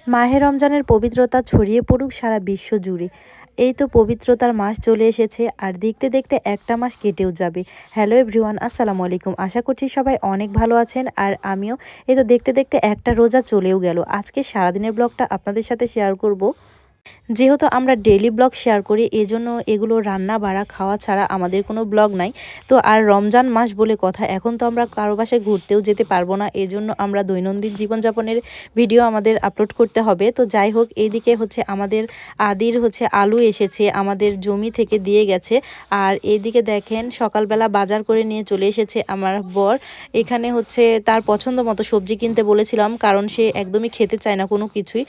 মাহে রমজানের পবিত্রতা ছড়িয়ে পড়ুক সারা বিশ্ব জুড়ে। এই তো পবিত্রতার মাস চলে এসেছে আর দেখতে দেখতে একটা মাস কেটেও যাবে। হ্যালো এভরিওয়ান, আসসালামু আলাইকুম। আশা করছি সবাই অনেক ভালো আছেন আর আমিও। এই তো দেখতে দেখতে একটা রোজা চলেও গেল। আজকে সারাদিনের ব্লগটা আপনাদের সাথে শেয়ার করব। যেহেতু আমরা ডেইলি ব্লগ শেয়ার করি, এজন্য এগুলো রান্না বাড়া খাওয়া ছাড়া আমাদের কোনো ব্লগ নাই। তো আর রমজান মাস বলে কথা, এখন তো আমরা কারো বাসায় ঘুরতেও যেতে পারবো না, এজন্য আমরা দৈনন্দিন জীবনযাপনের ভিডিও আমাদের আপলোড করতে হবে। তো যাই হোক, এইদিকে হচ্ছে আমাদের আদির হচ্ছে আলু এসেছে, আমাদের জমি থেকে দিয়ে গেছে। আর এইদিকে দেখেন সকালবেলা বাজার করে নিয়ে চলে এসেছে আমার বর। এখানে হচ্ছে তার পছন্দ মতো সবজি কিনতে বলেছিলাম, কারণ সে একদমই খেতে চায় না কোনো কিছুই।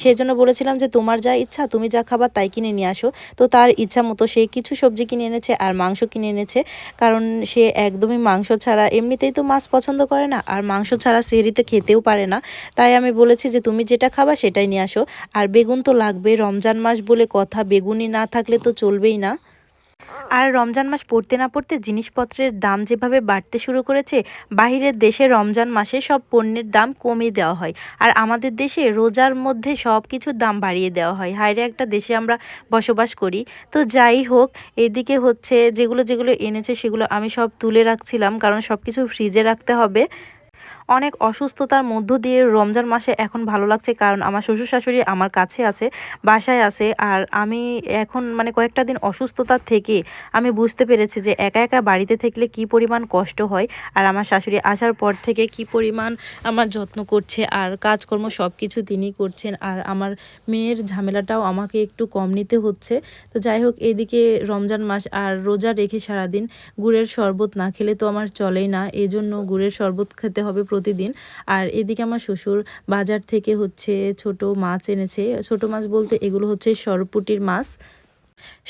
সেজন্য বলেছিলাম যে তোমার যা ইচ্ছা, তুমি যা খাবার তাই কিনে নিয়ে আসো। তো তার ইচ্ছা মতো সে কিছু সবজি কিনে এনেছে আর মাংস কিনে এনেছে, কারণ সে একদমই মাংস ছাড়া, এমনিতেই তো মাছ পছন্দ করে না, আর মাংস ছাড়া সেহরিতে খেতেও পারে না। তাই আমি বলেছি যে তুমি যেটা খাবা সেটাই নিয়ে আসো। আর বেগুন তো লাগবে, রমজান মাস বলে কথা, বেগুনি না থাকলে তো চলবেই না। আর রমজান মাস পড়তে না পড়তে জিনিসপত্রের দাম যেভাবে বাড়তে শুরু করেছে, বাহিরের দেশে রমজান মাসে সব পণ্যের দাম কমিয়ে দেওয়া হয়, আর আমাদের দেশে রোজার মধ্যে সব কিছুর দাম বাড়িয়ে দেওয়া হয়। হায়রে একটা দেশে আমরা বসবাস করি। তো যাই হোক, এদিকে হচ্ছে যেগুলো যেগুলো এনেছে সেগুলো আমি সব তুলে রাখছিলাম, কারণ সব কিছু ফ্রিজে রাখতে হবে। অনেক অসুস্থতার মধ্য দিয়ে রমজান মাসে এখন ভালো লাগছে, কারণ আমার শ্বশুর শাশুড়ি আমার কাছে আছে, বাসায় আছে। আর আমি এখন মানে কয়েকটা দিন অসুস্থতার থেকে আমি বুঝতে পেরেছি যে একা একা বাড়িতে থাকলে কি পরিমাণ কষ্ট হয়, আর আমার শাশুড়ি আসার পর থেকে কি পরিমাণ আমার যত্ন করছে, আর কাজকর্ম সব কিছু তিনি করছেন। আর আমার মেয়ের ঝামেলাটাও আমাকে একটু কম নিতে হচ্ছে। তো যাই হোক, এদিকে রমজান মাস আর রোজা রেখে সারাদিন গুড়ের শরবত না খেলে তো আমার চলেই না, এই জন্য গুড়ের শরবত খেতে হবে প্রতিদিন। আর এদিকে আমার শ্বশুর বাজার থেকে হচ্ছে ছোট মাছ এনেছে। ছোট মাছ বলতে এগুলো হচ্ছে সরপুঁটির মাছ।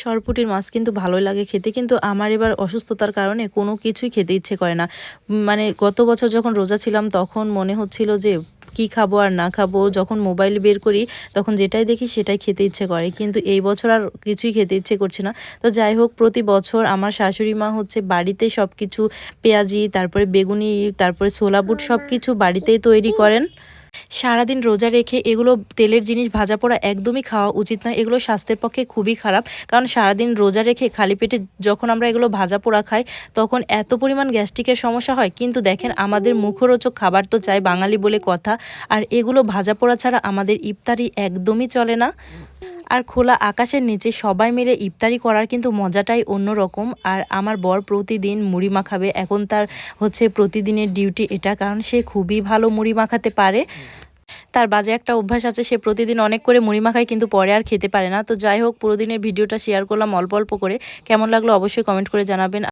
সরপুঁটির মাছ কিন্তু ভালোই লাগে খেতে, কিন্তু আমার এবার অসুস্থতার কারণে কোনো কিছুই খেতে ইচ্ছে করে না। মানে গত বছর যখন রোজা ছিলাম তখন মনে হচ্ছিল যে কি খাবো আর না খাবো, যখন মোবাইল বের করি তখন যেটাই দেখি সেটাই খেতে ইচ্ছে করে, কিন্তু এই বছর আর কিছুই খেতে ইচ্ছে করছে না। তো যাই হোক, প্রতি বছর আমার শাশুড়ি মা হচ্ছে বাড়িতে সব কিছু, পেঁয়াজি, তারপরে বেগুনি, তারপরে ছোলা বুট সব কিছু বাড়িতেই তৈরি করেন। সারাদিন রোজা রেখে এগুলো তেলের জিনিস ভাজা পোড়া একদমই খাওয়া উচিত নয়, এগুলো স্বাস্থ্যের পক্ষে খুবই খারাপ। কারণ সারাদিন রোজা রেখে খালি পেটে যখন আমরা এগুলো ভাজা পোড়া খাই, তখন এত পরিমাণ গ্যাস্ট্রিকের সমস্যা হয়। কিন্তু দেখেন, আমাদের মুখরোচক খাবার তো চাই বাঙালি বলে কথা, আর এগুলো ভাজা পোড়া ছাড়া আমাদের ইফতারি একদমই চলে না। আর খোলা আকাশের নিচে সবাই মিলে ইফতারি করার কিন্তু মজাটাই অন্যরকম। আর আমার বর প্রতিদিন মুড়ি মাখাবে, এখন তার হচ্ছে প্রতিদিনের ডিউটি এটা, কারণ সে খুবই ভালো মুড়ি মাখাতে পারে। তার বাজে একটা অভ্যাস আছে, সে প্রতিদিন অনেক করে মুড়ি মাখায় কিন্তু পরে আর খেতে পারে না। তো যাই হোক, পুরো দিনের ভিডিওটা শেয়ার করলাম অল্প অল্প করে। কেমন লাগলো অবশ্যই কমেন্ট করে জানাবেন।